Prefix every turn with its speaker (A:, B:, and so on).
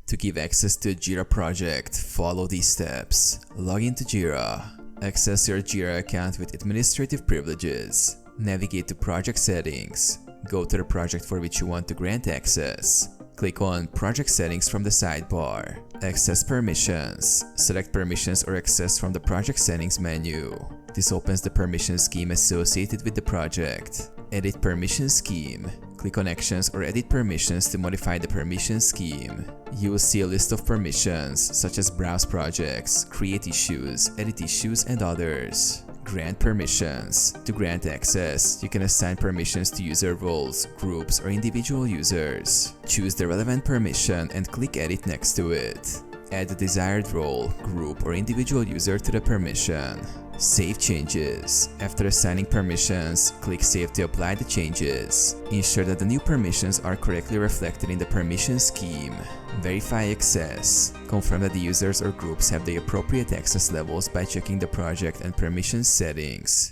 A: To give access to a Jira project, follow these steps. Log into Jira. Access your Jira account with administrative privileges. Navigate to Project Settings. Go to the project for which you want to grant access. Click on Project Settings from the sidebar. Access Permissions. Select Permissions or Access from the Project Settings menu. This opens the permission scheme associated with the project. Edit Permission Scheme. Click on Actions or Edit Permissions to modify the permission scheme. You will see a list of permissions such as Browse Projects, Create Issues, Edit Issues, and others. Grant permissions. To grant access, you can assign permissions to user roles, groups, or individual users. Choose the relevant permission and click Edit next to it. Add the desired role, group, or individual user to the permission. Save changes. After assigning permissions, click Save to apply the changes. Ensure that the new permissions are correctly reflected in the permission scheme. Verify access. Confirm that the users or groups have the appropriate access levels by checking the project and permission settings.